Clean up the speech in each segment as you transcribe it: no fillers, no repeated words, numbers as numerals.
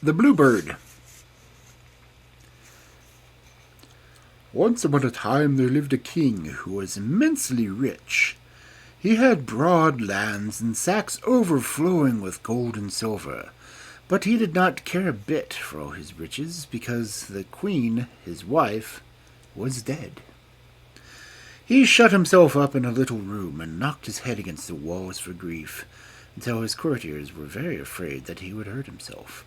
The Bluebird. Once upon a time there lived a king who was immensely rich. He had broad lands and sacks overflowing with gold and silver, but he did not care a bit for all his riches because the queen, his wife, was dead. He shut himself up in a little room and knocked his head against the walls for grief, until his courtiers were very afraid that he would hurt himself.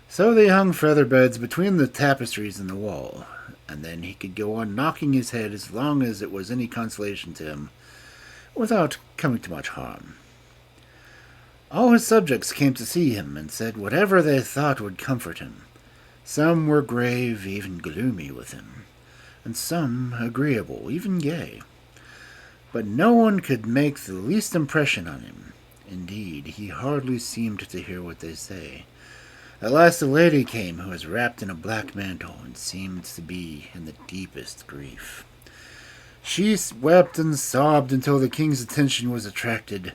So they hung feather beds between the tapestries in the wall, and then he could go on knocking his head as long as it was any consolation to him, without coming to much harm. All his subjects came to see him and said whatever they thought would comfort him. Some were grave, even gloomy with him, and some agreeable, even gay. But no one could make the least impression on him. Indeed, he hardly seemed to hear what they say. At last a lady came who was wrapped in a black mantle and seemed to be in the deepest grief. She wept and sobbed until the king's attention was attracted,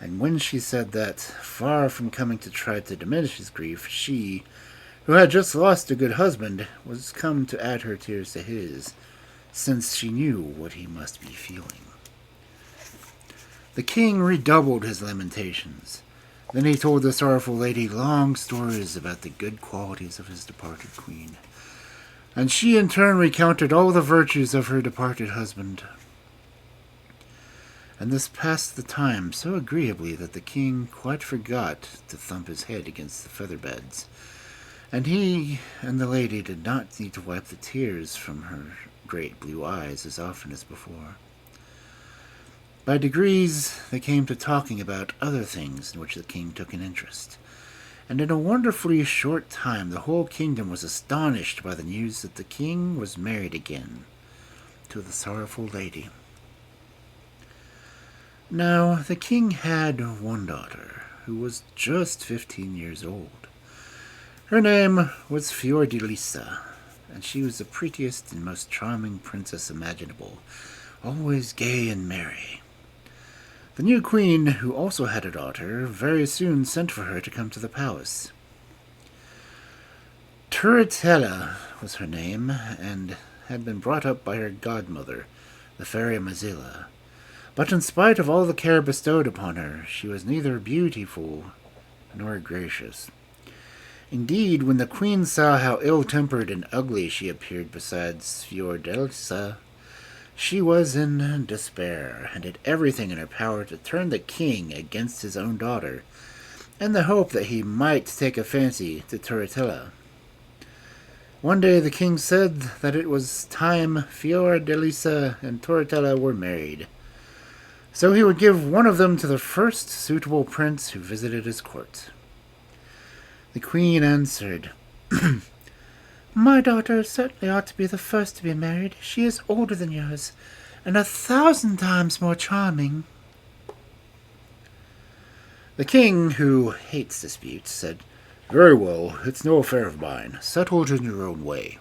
and when she said that, far from coming to try to diminish his grief, she, who had just lost a good husband, was come to add her tears to his, since she knew what he must be feeling. The king redoubled his lamentations. Then he told the sorrowful lady long stories about the good qualities of his departed queen, and she in turn recounted all the virtues of her departed husband. And this passed the time so agreeably that the king quite forgot to thump his head against the feather beds, and he and the lady did not need to wipe the tears from her great blue eyes as often as before. By degrees they came to talking about other things in which the king took an interest, and in a wonderfully short time the whole kingdom was astonished by the news that the king was married again to the sorrowful lady. Now the king had one daughter, who was just 15 years old. Her name was Fiordilisa, and she was the prettiest and most charming princess imaginable, always gay and merry. The new queen, who also had a daughter, very soon sent for her to come to the palace. Storyteller was her name, and had been brought up by her godmother, the fairy Mazilla. But in spite of all the care bestowed upon her, she was neither beautiful nor gracious. Indeed, when the queen saw how ill-tempered and ugly she appeared beside Fiordilisa, she was in despair, and did everything in her power to turn the king against his own daughter, in the hope that he might take a fancy to Storyteller. One day the king said that it was time Fiordilisa and Storyteller were married, so he would give one of them to the first suitable prince who visited his court. The queen answered, "My daughter certainly ought to be the first to be married. She is older than yours, and 1,000 times more charming." The king, who hates disputes, said, "Very well, it's no affair of mine. Settle it in your own way."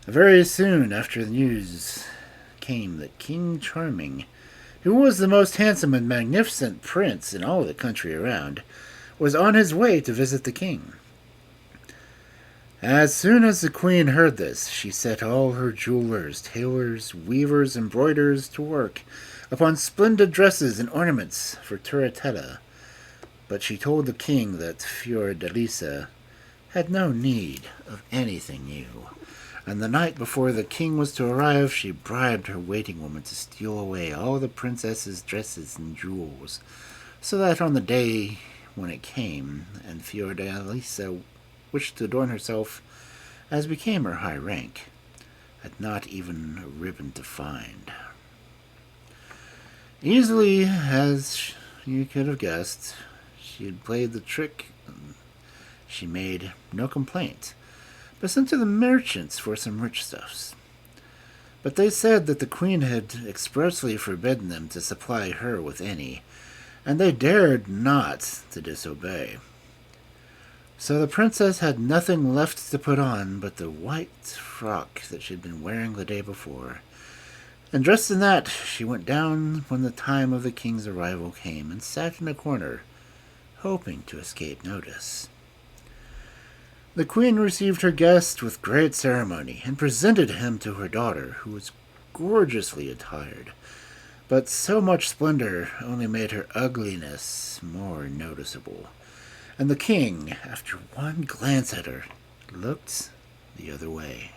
Very soon after the news came that King Charming, who was the most handsome and magnificent prince in all the country around, was on his way to visit the king. As soon as the queen heard this, she set all her jewelers, tailors, weavers, and embroiderers to work upon splendid dresses and ornaments for Storyteller. But she told the king that Fiordilisa had no need of anything new, and the night before the king was to arrive, she bribed her waiting woman to steal away all the princess's dresses and jewels, so that on the day when it came, and Fiordilisa wished to adorn herself as became her high rank, had not even a ribbon to find. Easily as you could have guessed, she had played the trick. She made no complaint, but sent to the merchants for some rich stuffs. But they said that the queen had expressly forbidden them to supply her with any, and they dared not to disobey. So the princess had nothing left to put on but the white frock that she had been wearing the day before, and dressed in that she went down when the time of the king's arrival came, and sat in a corner hoping to escape notice. The queen received her guest with great ceremony and presented him to her daughter, who was gorgeously attired. But so much splendor only made her ugliness more noticeable, and the king, after one glance at her, looked the other way.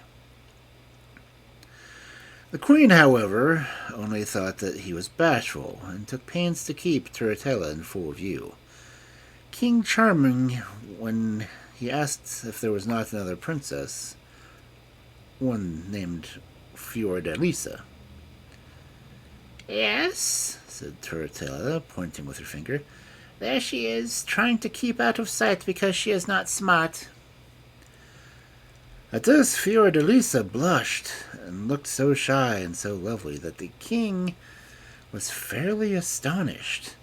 The queen, however, only thought that he was bashful, and took pains to keep Storyteller in full view. King Charming, when he asked if there was not another princess, one named Fiordalisa. Yes, said Storyteller, pointing with her finger. there she is, trying to keep out of sight because she is not smart. At this, Fiordalisa blushed and looked so shy and so lovely that the king was fairly astonished.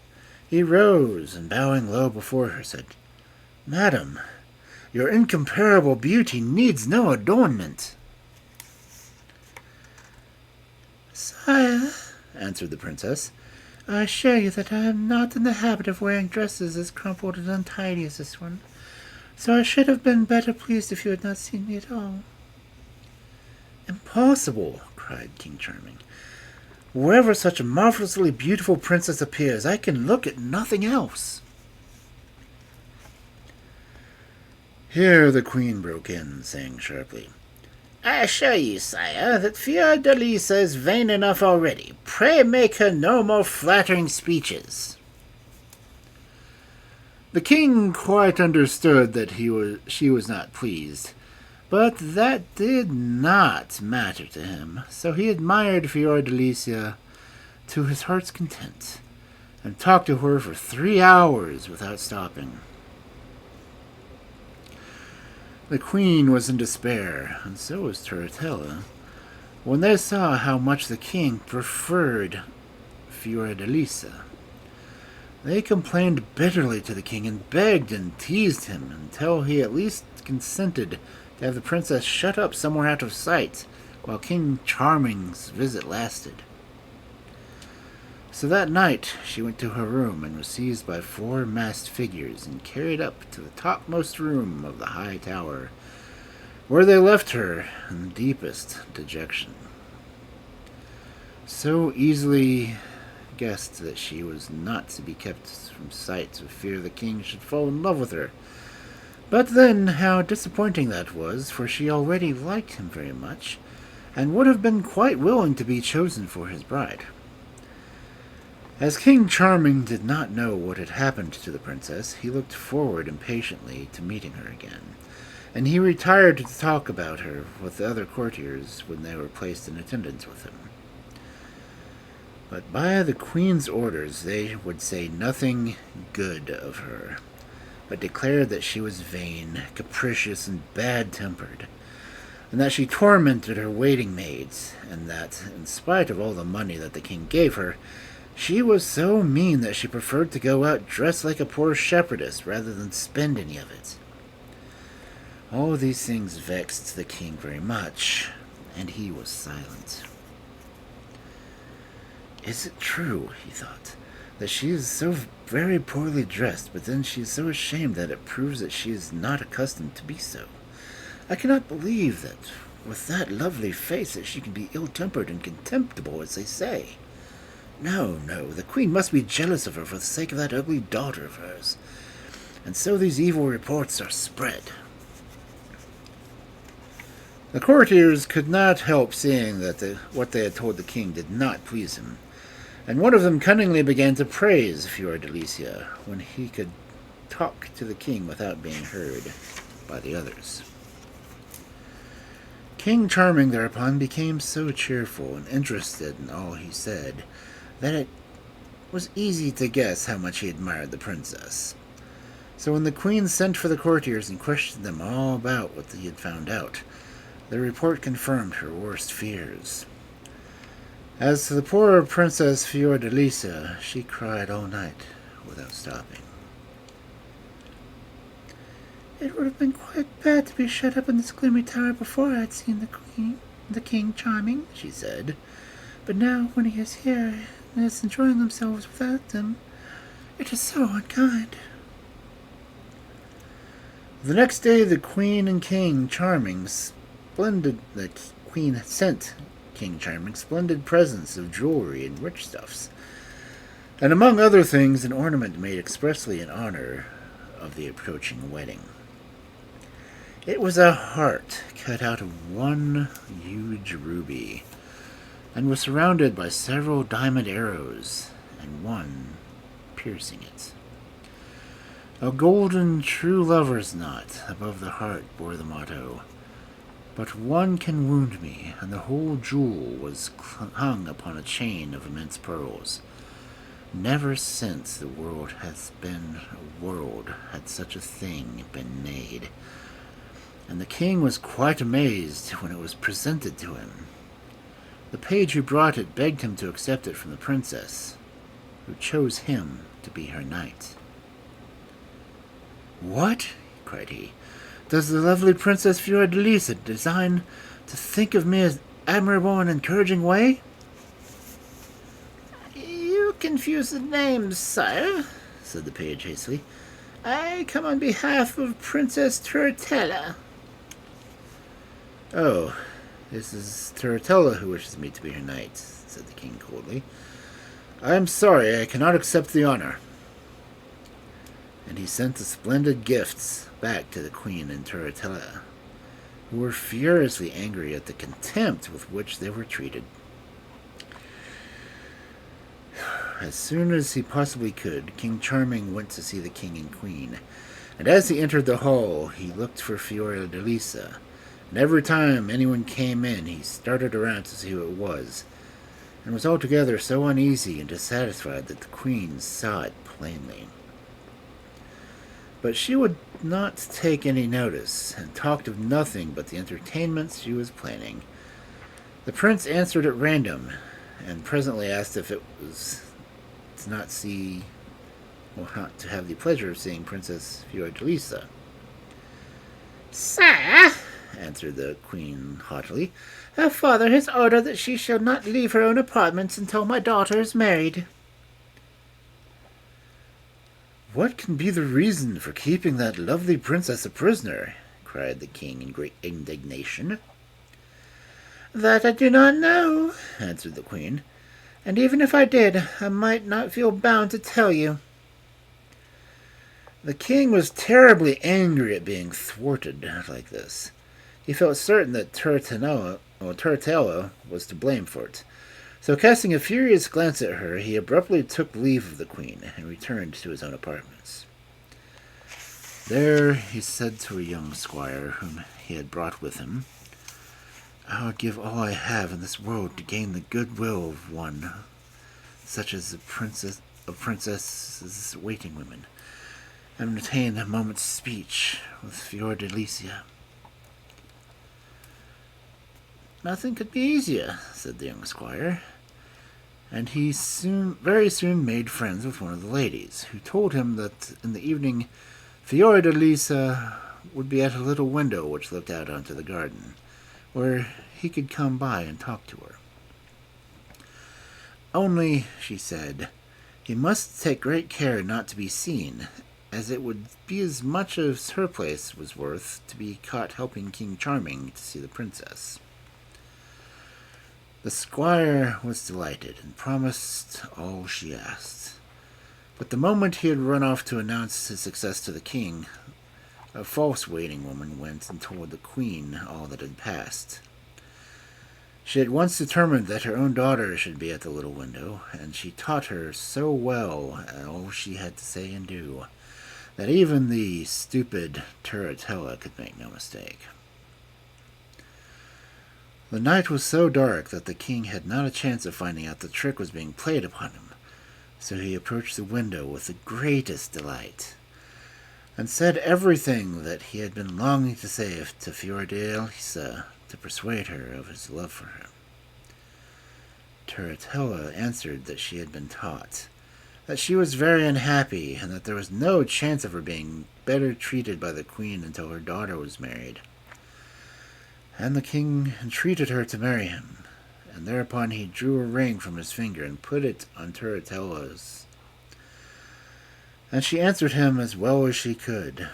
He rose and, bowing low before her, said, "Madam, your incomparable beauty needs no adornment." "Sire," answered the princess, "I assure you that I am not in the habit of wearing dresses as crumpled and untidy as this one, so I should have been better pleased if you had not seen me at all." "Impossible!" cried King Charming. "Wherever such a marvelously beautiful princess appears, I can look at nothing else." Here the queen broke in, saying sharply, "I assure you, sire, that Fiordalisa is vain enough already. Pray make her no more flattering speeches." The king quite understood that she was not pleased, but that did not matter to him, so he admired Fiordalisa to his heart's content, and talked to her for 3 hours without stopping. The queen was in despair, and so was Storyteller, when they saw how much the king preferred Fiordalisa. They complained bitterly to the king and begged and teased him until he at least consented to have the princess shut up somewhere out of sight while King Charming's visit lasted. So that night she went to her room and was seized by 4 masked figures and carried up to the topmost room of the high tower, where they left her in the deepest dejection. So easily guessed that she was not to be kept from sight for fear the king should fall in love with her. But then how disappointing that was, for she already liked him very much, and would have been quite willing to be chosen for his bride. As King Charming did not know what had happened to the princess, he looked forward impatiently to meeting her again, and he retired to talk about her with the other courtiers when they were placed in attendance with him. But by the queen's orders they would say nothing good of her, but declared that she was vain, capricious, and bad-tempered, and that she tormented her waiting maids, and that, in spite of all the money that the king gave her, she was so mean that she preferred to go out dressed like a poor shepherdess rather than spend any of it. All these things vexed the king very much, and he was silent. "Is it true," he thought, "that she is so very poorly dressed, but then she is so ashamed that it proves that she is not accustomed to be so? I cannot believe that, with that lovely face, that she can be ill-tempered and contemptible, as they say. No, no, the queen must be jealous of her for the sake of that ugly daughter of hers, and so these evil reports are spread." The courtiers could not help seeing that what they had told the king did not please him, and one of them cunningly began to praise Fiordalisa when he could talk to the king without being heard by the others. King Charming thereupon became so cheerful and interested in all he said that it was easy to guess how much he admired the princess. So when the queen sent for the courtiers and questioned them all about what he had found out, the report confirmed her worst fears. As to the poor Princess Fiordalisa, she cried all night without stopping. "It would have been quite bad to be shut up in this gloomy tower before I had seen the King Charming," she said. "But now, when he is here and is enjoying themselves without them, it is so unkind." The next day, the Queen and King Charming splendid. The Queen sent King Charming splendid presents of jewelry and rich stuffs, and among other things, an ornament made expressly in honor of the approaching wedding. It was a heart cut out of one huge ruby, and was surrounded by several diamond arrows, and one piercing it. A golden true lover's knot above the heart bore the motto, "But one can wound me," and the whole jewel was hung upon a chain of immense pearls. Never since the world has been a world had such a thing been made, and the king was quite amazed when it was presented to him. The page who brought it begged him to accept it from the princess, who chose him to be her knight. "What?" cried he. "Does the lovely Princess Fiordalisa design to think of me as admirable and encouraging way?" "You confuse the names, sire," said the page hastily. "I come on behalf of Princess Storyteller." "Oh, this is Storyteller who wishes me to be her knight," said the king coldly. "I am sorry I cannot accept the honor." And he sent the splendid gifts back to the queen and Storyteller, who were furiously angry at the contempt with which they were treated. As soon as he possibly could, King Charming went to see the king and queen, and as he entered the hall, he looked for Fiordalisa, and every time anyone came in, he started around to see who it was, and was altogether so uneasy and dissatisfied that the queen saw it plainly. But she would not take any notice, and talked of nothing but the entertainments she was planning. The prince answered at random, and presently asked if it was to not see, or not to have the pleasure of seeing Princess Fiordalisa. "Sire," answered the queen haughtily, "her father has ordered that she shall not leave her own apartments until my daughter is married." "What can be the reason for keeping that lovely princess a prisoner?" cried the king in great indignation. "That I do not know," answered the queen, "and even if I did, I might not feel bound to tell you." The king was terribly angry at being thwarted like this. He felt certain that Storyteller was to blame for it. So casting a furious glance at her, he abruptly took leave of the queen and returned to his own apartments. There he said to a young squire whom he had brought with him, "I would give all I have in this world to gain the goodwill of one such as the princess's waiting women, and retain a moment's speech with Fiordalisa." "Nothing could be easier," said the young squire, and he very soon made friends with one of the ladies, who told him that in the evening Fiordalisa would be at a little window which looked out onto the garden, where he could come by and talk to her. "Only," she said, "he must take great care not to be seen, as it would be as much as her place was worth to be caught helping King Charming to see the princess." The squire was delighted, and promised all she asked. But the moment he had run off to announce his success to the king, a false waiting woman went and told the queen all that had passed. She at once determined that her own daughter should be at the little window, and she taught her so well all she had to say and do, that even the stupid Storyteller could make no mistake. The night was so dark that the king had not a chance of finding out the trick was being played upon him, so he approached the window with the greatest delight, and said everything that he had been longing to say to Fiordalisa to persuade her of his love for her. Storyteller answered that she had been taught, that she was very unhappy, and that there was no chance of her being better treated by the queen until her daughter was married. And the king entreated her to marry him, and thereupon he drew a ring from his finger and put it on Storyteller's. And she answered him as well as she could.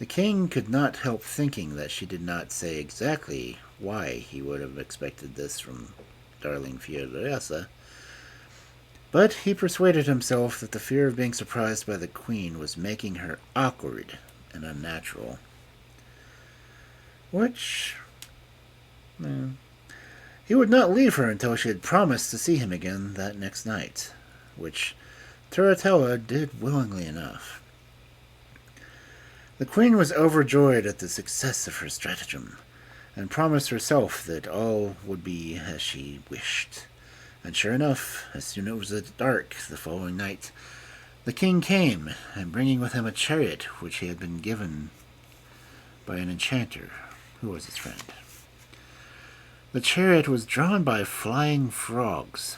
The king could not help thinking that she did not say exactly why he would have expected this from darling Fiordalisa, but he persuaded himself that the fear of being surprised by the queen was making her awkward and unnatural. Which... he would not leave her until she had promised to see him again that next night, which Turritella did willingly enough. The queen was overjoyed at the success of her stratagem, and promised herself that all would be as she wished. And sure enough, as soon as it was dark the following night, the king came, and bringing with him a chariot which he had been given by an enchanter, who was his friend. The chariot was drawn by flying frogs,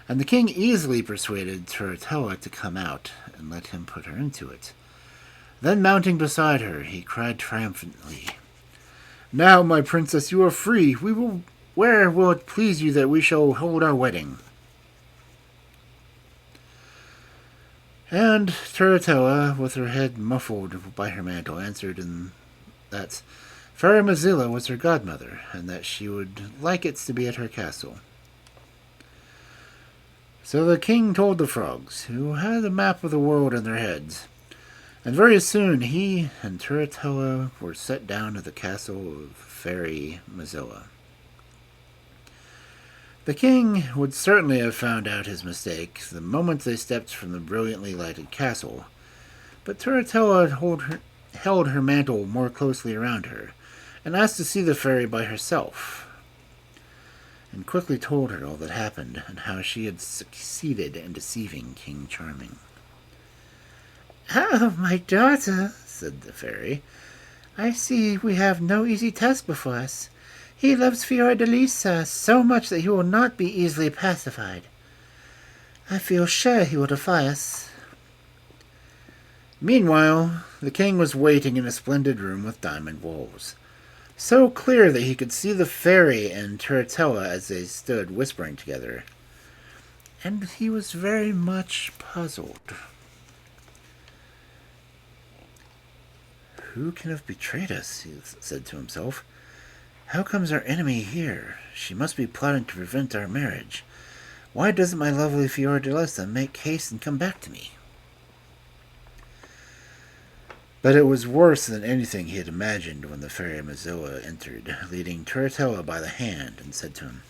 and the king easily persuaded Turritella to come out and let him put her into it. Then mounting beside her, he cried triumphantly, "Now, my princess, you are free. Where will it please you that we shall hold our wedding?" And Turritella, with her head muffled by her mantle, answered that Fairy Mozilla was her godmother, and that she would like it to be at her castle. So the king told the frogs, who had a map of the world in their heads, and very soon he and Turritella were set down at the castle of Fairy Mozilla. The king would certainly have found out his mistake the moment they stepped from the brilliantly lighted castle, but Turritella held her mantle more closely around her, and asked to see the fairy by herself, and quickly told her all that happened, and how she had succeeded in deceiving King Charming. "Oh, my daughter," said the fairy, "I see we have no easy task before us. He loves Fiordalisa so much that he will not be easily pacified. I feel sure he will defy us." Meanwhile, the king was waiting in a splendid room with diamond walls, so clear that he could see the fairy and Turritella as they stood whispering together, and he was very much puzzled. "Who can have betrayed us?" he said to himself. "How comes our enemy here? She must be plotting to prevent our marriage. Why doesn't my lovely Fiordalisa make haste and come back to me?" But it was worse than anything he had imagined when the Fairy Mozilla entered, leading Turritella by the hand, and said to him,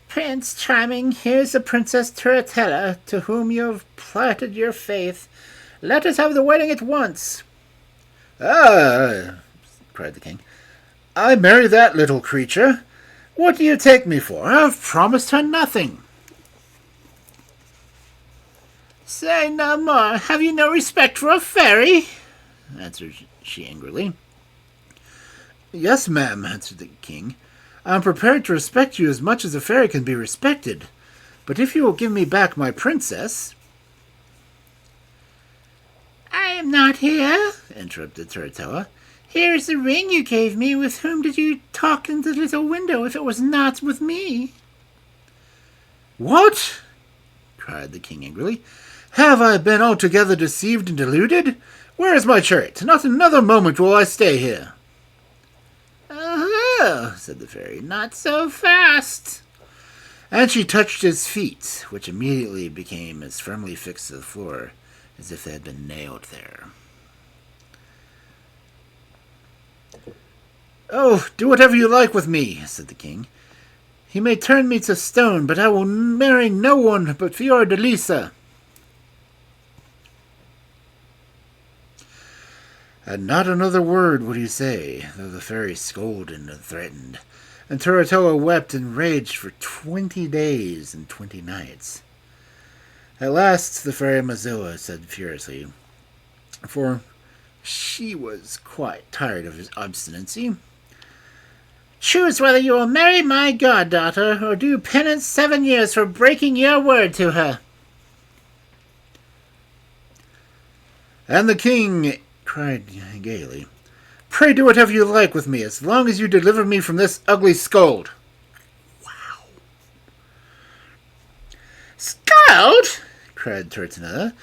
"Prince Charming, here's the Princess Turritella, to whom you have plighted your faith. Let us have the wedding at once." "Ah!" cried the king. "I marry that little creature? What do you take me for? I've promised her nothing." "Say no more. Have you no respect for a fairy?" answered she angrily. "Yes, ma'am," answered the king. "I am prepared to respect you as much as a fairy can be respected. But if you will give me back my princess—" "I am not here," interrupted Turritella. "Here is the ring you gave me. With whom did you talk in the little window if it was not with me?" "What?" cried the king angrily. "Have I been altogether deceived and deluded? Where is my chariot? Not another moment will I stay here." "Oh," said the fairy, "not so fast." And she touched his feet, which immediately became as firmly fixed to the floor as if they had been nailed there. "Oh, do whatever you like with me," said the king. "He may turn me to stone, but I will marry no one but Fiordalisa." And not another word would he say, though the fairy scolded and threatened, and Turritella wept and raged for 20 days and 20 nights. At last the Fairy Mozilla said furiously, for she was quite tired of his obstinacy, "Choose whether you will marry my goddaughter, or do penance 7 years for breaking your word to her." And the king cried gaily, "Pray do whatever you like with me, as long as you deliver me from this ugly scold." Wow. "Scold?" cried Turritella.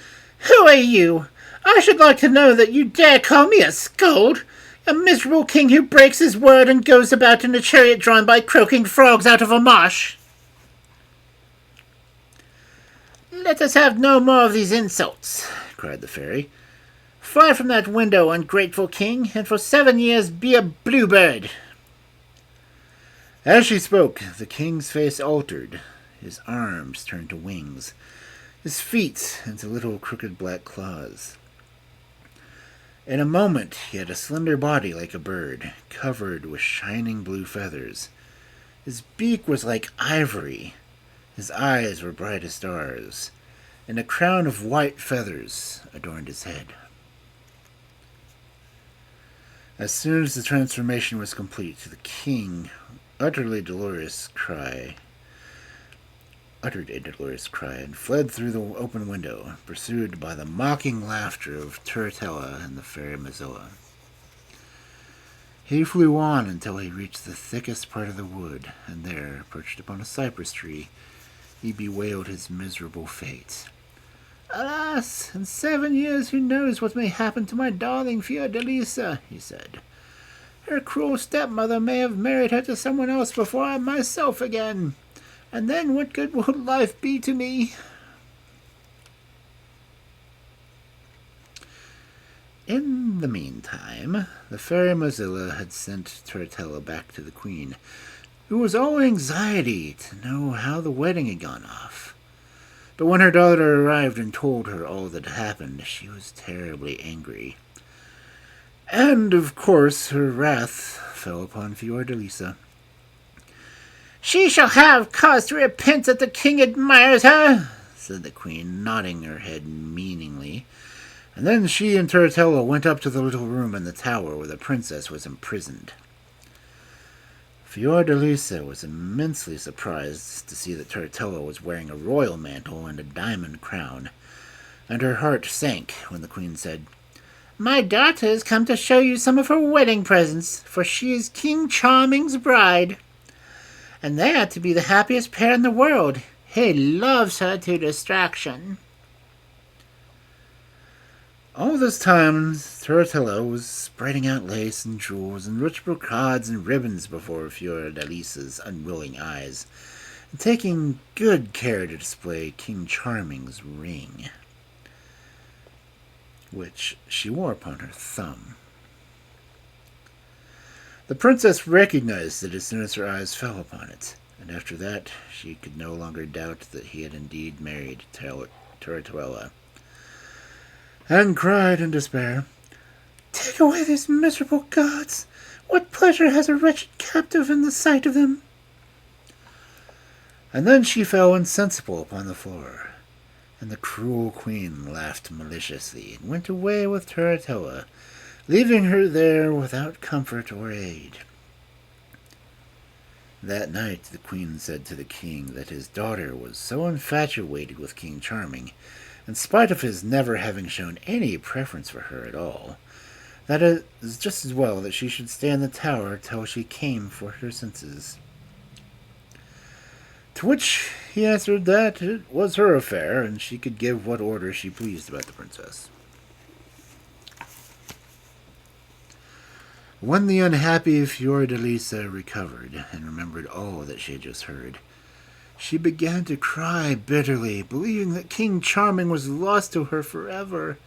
Who are you? I should like to know that you dare call me a scold. A miserable king who breaks his word and goes about in a chariot drawn by croaking frogs out of a marsh. Let us have no more of these insults, cried the fairy. Fly from that window, ungrateful king, and for 7 years be a bluebird. As she spoke, the king's face altered. His arms turned to wings, his feet into little crooked black claws. In a moment he had a slender body like a bird, covered with shining blue feathers. His beak was like ivory, his eyes were bright as stars, and a crown of white feathers adorned his head. As soon as the transformation was complete, the king uttered a dolorous cry and fled through the open window, pursued by the mocking laughter of Storyteller and the fairy Mozilla. He flew on until he reached the thickest part of the wood, and there, perched upon a cypress tree, he bewailed his miserable fate. Alas, in 7 years who knows what may happen to my darling Fiordalisa, he said. Her cruel stepmother may have married her to someone else before I am myself again. And then what good will life be to me? In the meantime, the fairy Mozilla had sent Storyteller back to the queen, who was all anxiety to know how the wedding had gone off. But when her daughter arrived and told her all that had happened, she was terribly angry. And, of course, her wrath fell upon Fiordalisa. She shall have cause to repent that the king admires her, said the queen, nodding her head meaningly. And then she and Storyteller went up to the little room in the tower where the princess was imprisoned. Fiordalisa was immensely surprised to see that Storyteller was wearing a royal mantle and a diamond crown, and her heart sank when the queen said, My daughter has come to show you some of her wedding presents, for she is King Charming's bride. And they are to be the happiest pair in the world. He loves her to distraction. All this time, Storyteller was spreading out lace and jewels and rich brocades and ribbons before Fiordalisa's unwilling eyes, and taking good care to display King Charming's ring, which she wore upon her thumb. The princess recognized it as soon as her eyes fell upon it, and after that she could no longer doubt that he had indeed married Storyteller, and cried in despair, Take away these miserable gods! What pleasure has a wretched captive in the sight of them? And then she fell insensible upon the floor, and the cruel queen laughed maliciously and went away with Storyteller, leaving her there without comfort or aid. That night the queen said to the king that his daughter was so infatuated with King Charming, in spite of his never having shown any preference for her at all, that it is just as well that she should stay in the tower till she came for her senses. To which he answered that it was her affair, and she could give what orders she pleased about the princess. When the unhappy Fiordalisa recovered and remembered all that she had just heard, she began to cry bitterly, believing that King Charming was lost to her forever,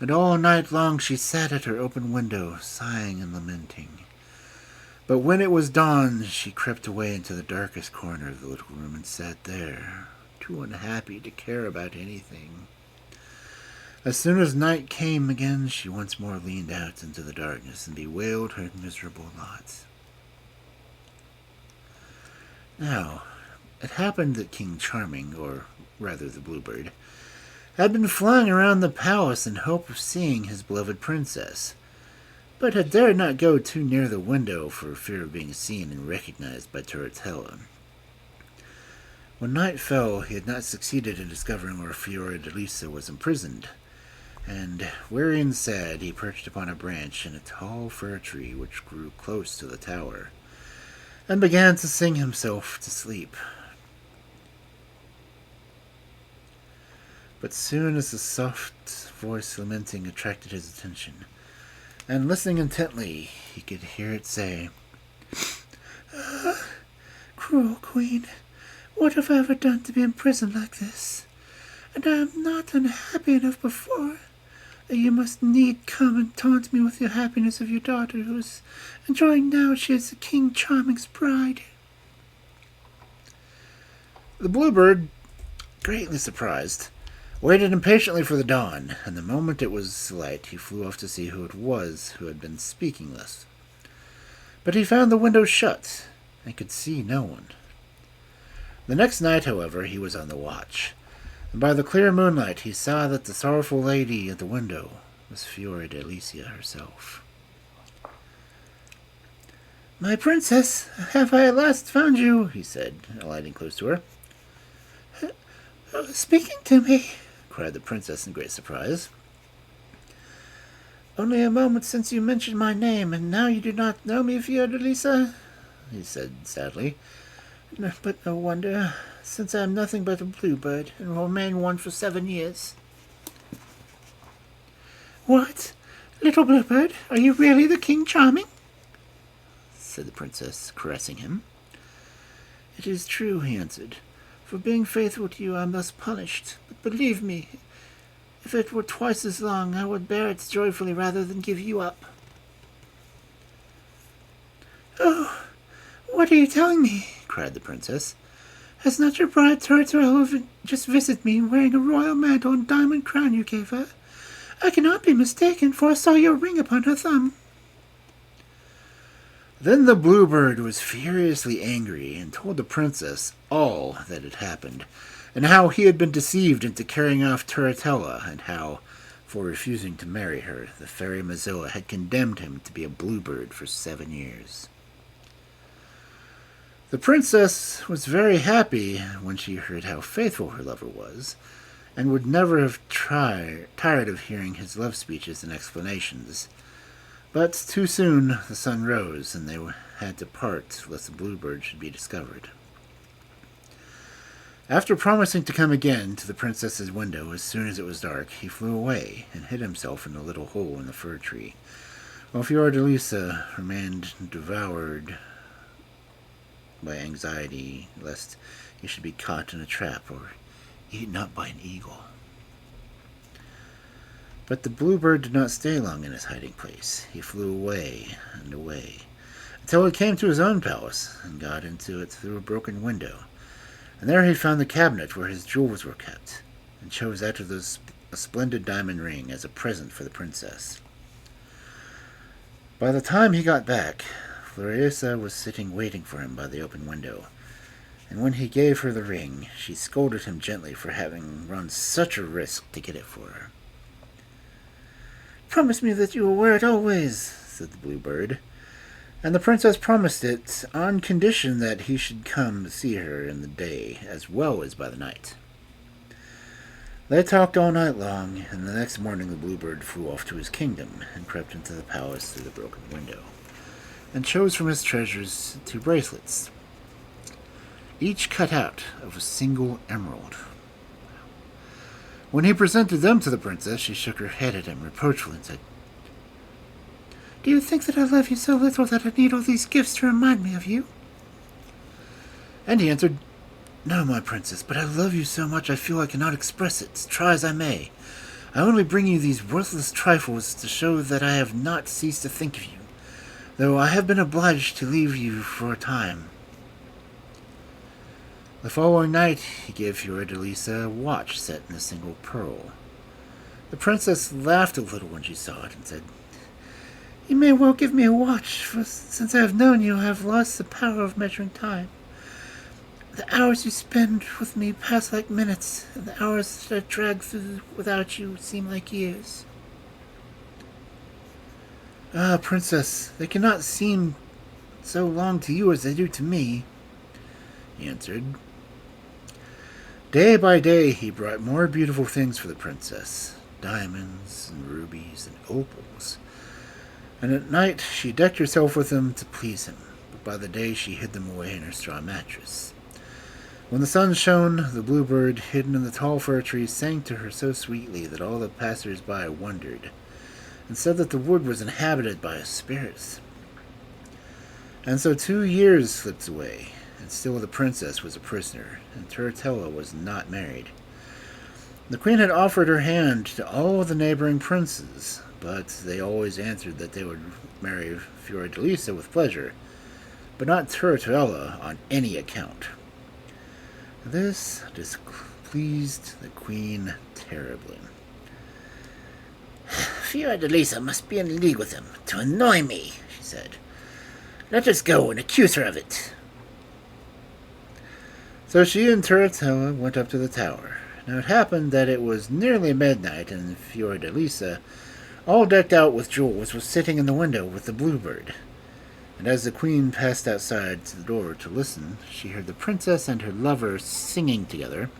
and all night long she sat at her open window, sighing and lamenting. But when it was dawn, she crept away into the darkest corner of the little room and sat there, too unhappy to care about anything. As soon as night came again, she once more leaned out into the darkness and bewailed her miserable lot. Now, it happened that King Charming, or rather the Bluebird, had been flying around the palace in hope of seeing his beloved princess, but had dared not go too near the window for fear of being seen and recognized by Storyteller. When night fell, he had not succeeded in discovering where Fiordalisa was imprisoned, and, weary and sad, he perched upon a branch in a tall fir tree which grew close to the tower, and began to sing himself to sleep. But soon as the soft voice lamenting attracted his attention, and listening intently, he could hear it say, Cruel queen, what have I ever done to be imprisoned like this? And I am not unhappy enough before, that you must need come and taunt me with your happiness of your daughter, who is enjoying now she is the King Charming's bride. The bluebird, greatly surprised, waited impatiently for the dawn, and the moment it was light he flew off to see who it was who had been speaking thus. But he found the window shut, and could see no one. The next night, however, he was on the watch, and by the clear moonlight he saw that the sorrowful lady at the window was Fiordelisa herself. My princess, have I at last found you? He said, alighting close to her. Speaking to me, cried the princess in great surprise. Only a moment since you mentioned my name, and now you do not know me, Fiordelisa, he said sadly. But no wonder, since I am nothing but a bluebird, and will remain one for 7 years. What? Little bluebird, are you really the King Charming? Said the princess, caressing him. It is true, he answered. For being faithful to you I am thus punished. But believe me, if it were twice as long, I would bear it joyfully rather than give you up. Oh, what are you telling me? Cried the princess. Has not your bride Storyteller just visited me, wearing a royal mantle and diamond crown you gave her? I cannot be mistaken, for I saw your ring upon her thumb. Then the bluebird was furiously angry, and told the princess all that had happened, and how he had been deceived into carrying off Storyteller, and how, for refusing to marry her, the fairy Mozilla had condemned him to be a bluebird for 7 years. The princess was very happy when she heard how faithful her lover was, and would never have tired of hearing his love speeches and explanations. But too soon the sun rose, and they had to part lest the bluebird should be discovered. After promising to come again to the princess's window as soon as it was dark, he flew away and hid himself in a little hole in the fir tree, while Fiordelisa remained devoured by anxiety lest he should be caught in a trap or eaten up by an eagle. But the bluebird did not stay long in his hiding place. He flew away and away, until he came to his own palace, and got into it through a broken window. And there he found the cabinet where his jewels were kept, and chose out of those a splendid diamond ring as a present for the princess. By the time he got back, Fiordelisa was sitting waiting for him by the open window, and when he gave her the ring, she scolded him gently for having run such a risk to get it for her. Promise me that you will wear it always, said the bluebird, and the princess promised it on condition that he should come to see her in the day as well as by the night. They talked all night long, and the next morning the bluebird flew off to his kingdom and crept into the palace through the broken window, and chose from his treasures 2 bracelets, each cut out of a single emerald. When he presented them to the princess, she shook her head at him reproachfully and said, Do you think that I love you so little that I need all these gifts to remind me of you? And he answered, No, my princess, but I love you so much I feel I cannot express it, try as I may. I only bring you these worthless trifles to show that I have not ceased to think of you, though I have been obliged to leave you for a time. The following night he gave Fiordelisa a watch set in a single pearl. The princess laughed a little when she saw it and said, You may well give me a watch, for since I have known you I have lost the power of measuring time. The hours you spend with me pass like minutes, and the hours that I drag through without you seem like years. Ah, princess, they cannot seem so long to you as they do to me, he answered. Day by day he brought more beautiful things for the princess, diamonds and rubies and opals, and at night she decked herself with them to please him, but by the day she hid them away in her straw mattress. When the sun shone, the bluebird, hidden in the tall fir tree, sang to her so sweetly that all the passers-by wondered, and said that the wood was inhabited by spirits. And so 2 years slipped away, and still the princess was a prisoner, and Turritella was not married. The queen had offered her hand to all the neighboring princes, but they always answered that they would marry Fiordalisa with pleasure, but not Turritella on any account. This displeased the queen terribly. Fiordalisa must be in league with him to annoy me, she said. Let us go and accuse her of it. So she and Turritella went up to the tower. Now it happened that it was nearly midnight, and Fiordalisa, all decked out with jewels, was sitting in the window with the bluebird. And as the queen passed outside to the door to listen, she heard the princess and her lover singing together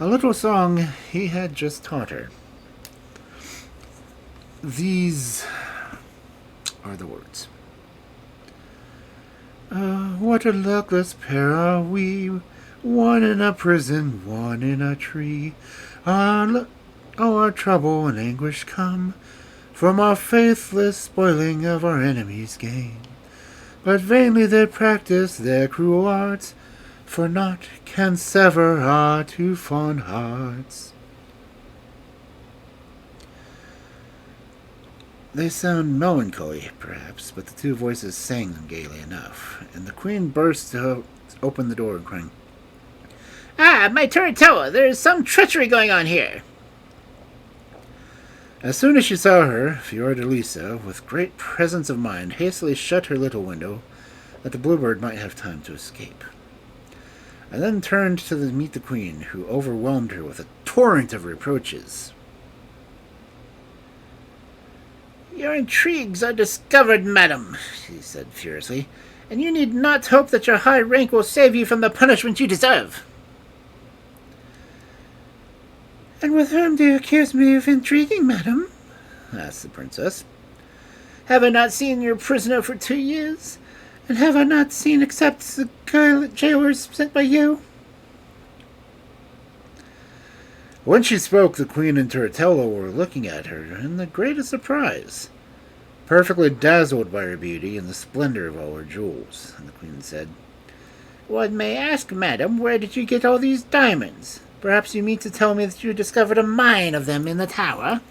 a little song he had just taught her. These are the words. What a luckless pair are we, one in a prison, one in a tree. Our trouble and anguish come from our faithless spoiling of our enemies' gain. But vainly they practice their cruel arts, for naught can sever our two fond hearts. They sound melancholy, perhaps, but the two voices sang them gaily enough, and the queen burst to open the door, crying, Ah, my Turritella, there is some treachery going on here. As soon as she saw her, Fiordalisa, with great presence of mind, hastily shut her little window, that the bluebird might have time to escape, and then turned to meet the queen, who overwhelmed her with a torrent of reproaches. Your intrigues are discovered, madam, she said furiously, and you need not hope that your high rank will save you from the punishment you deserve. And with whom do you accuse me of intriguing, madam? Asked the princess. Have I not seen your prisoner for 2 years? And have I not seen except the jailers sent by you? When she spoke, the queen and Turritella were looking at her in the greatest surprise, perfectly dazzled by her beauty and the splendor of all her jewels. And the queen said, One may ask, madam, where did you get all these diamonds? Perhaps you mean to tell me that you discovered a mine of them in the tower?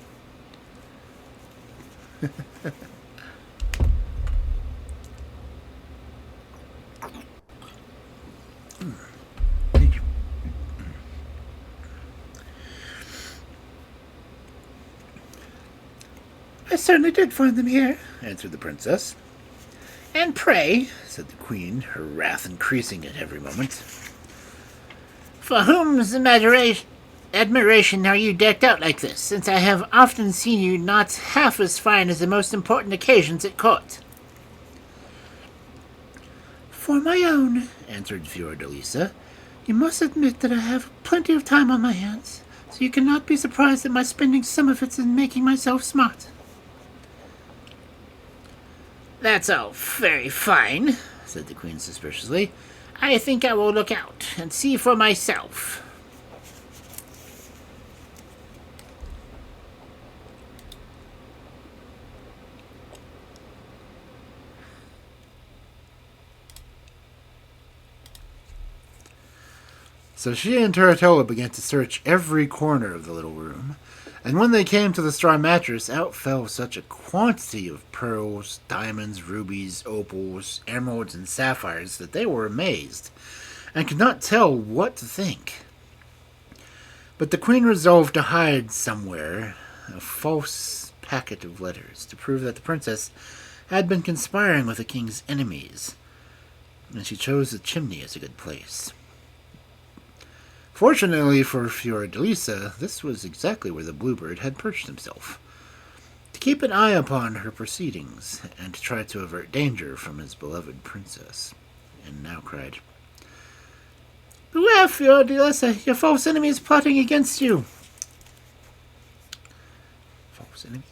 I certainly did find them here, answered the princess. And pray, said the queen, her wrath increasing at every moment, for whom's admiration are you decked out like this, since I have often seen you not half as fine as the most important occasions at court? For my own, answered Fiordalisa. You must admit that I have plenty of time on my hands, so you cannot be surprised at my spending some of it in making myself smart. That's all very fine, said the queen suspiciously. I think I will look out and see for myself. So she and Turritella began to search every corner of the little room, and when they came to the straw mattress, out fell such a quantity of pearls, diamonds, rubies, opals, emeralds, and sapphires that they were amazed, and could not tell what to think. But the queen resolved to hide somewhere a false packet of letters, to prove that the princess had been conspiring with the king's enemies, and she chose the chimney as a good place. Fortunately for Fiordalisa, this was exactly where the bluebird had perched himself, to keep an eye upon her proceedings, and to try to avert danger from his beloved princess, and now cried, Beware, Fiordalisa, your false enemy is plotting against you. False enemy?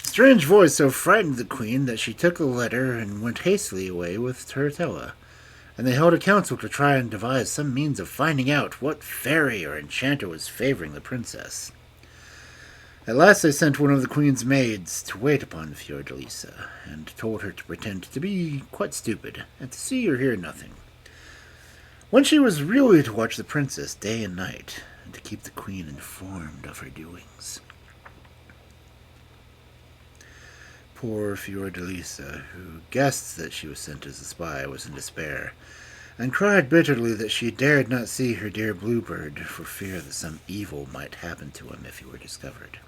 The strange voice so frightened the queen that she took the letter and went hastily away with Turritella, and they held a council to try and devise some means of finding out what fairy or enchanter was favoring the princess. At last they sent one of the queen's maids to wait upon Fiordalisa, and told her to pretend to be quite stupid, and to see or hear nothing, when she was really to watch the princess day and night, and to keep the queen informed of her doings. Poor Fiordalisa, who guessed that she was sent as a spy, was in despair, and cried bitterly that she dared not see her dear Bluebird for fear that some evil might happen to him if he were discovered.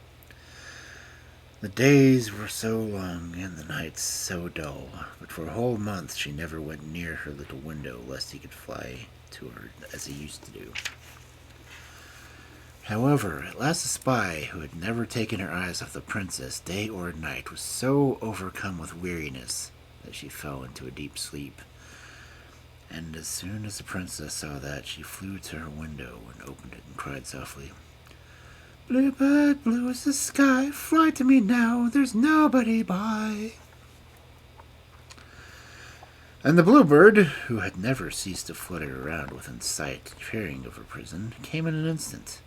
The days were so long and the nights so dull, but for a whole month she never went near her little window lest he could fly to her as he used to do. However, at last the spy, who had never taken her eyes off the princess day or night, was so overcome with weariness that she fell into a deep sleep. And as soon as the princess saw that, she flew to her window and opened it and cried softly, "Bluebird, blue as the sky, fly to me now, there's nobody by." And the bluebird, who had never ceased to flutter around within sight, hearing of her prison, came in an instant.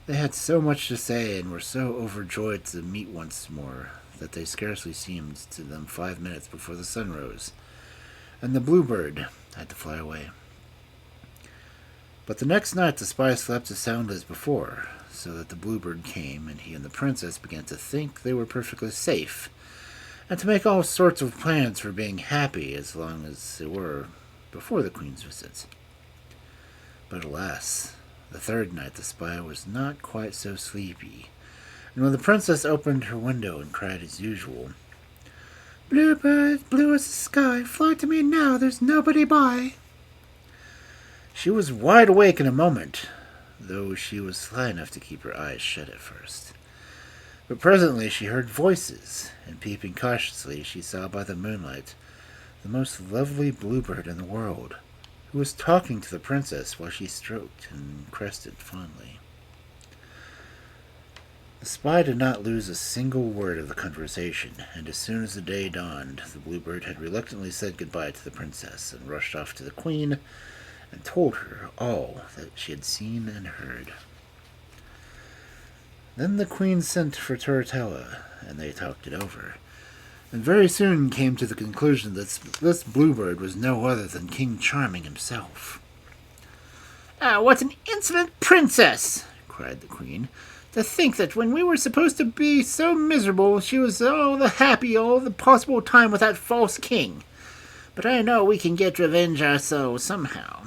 They had so much to say and were so overjoyed to meet once more that they scarcely seemed to them 5 minutes before the sun rose, and the bluebird had to fly away. But the next night the spy slept as soundly as before, so that the bluebird came, and he and the princess began to think they were perfectly safe, and to make all sorts of plans for being happy as long as they were before the queen's visit. But alas, the third night the spy was not quite so sleepy, and when the princess opened her window and cried as usual, "Bluebird, blue as the sky, fly to me now, there's nobody by," she was wide awake in a moment, though she was sly enough to keep her eyes shut at first. But presently she heard voices, and peeping cautiously she saw by the moonlight the most lovely bluebird in the world, who was talking to the princess while she stroked and caressed it fondly. The spy did not lose a single word of the conversation, and as soon as the day dawned, the bluebird had reluctantly said goodbye to the princess and rushed off to the queen and told her all that she had seen and heard. Then the queen sent for Storyteller, and they talked it over, and very soon came to the conclusion that this bluebird was no other than King Charming himself. What an insolent princess!" cried the queen. "To think that when we were supposed to be so miserable, she was all the possible time with that false king. But I know we can get revenge ourselves somehow."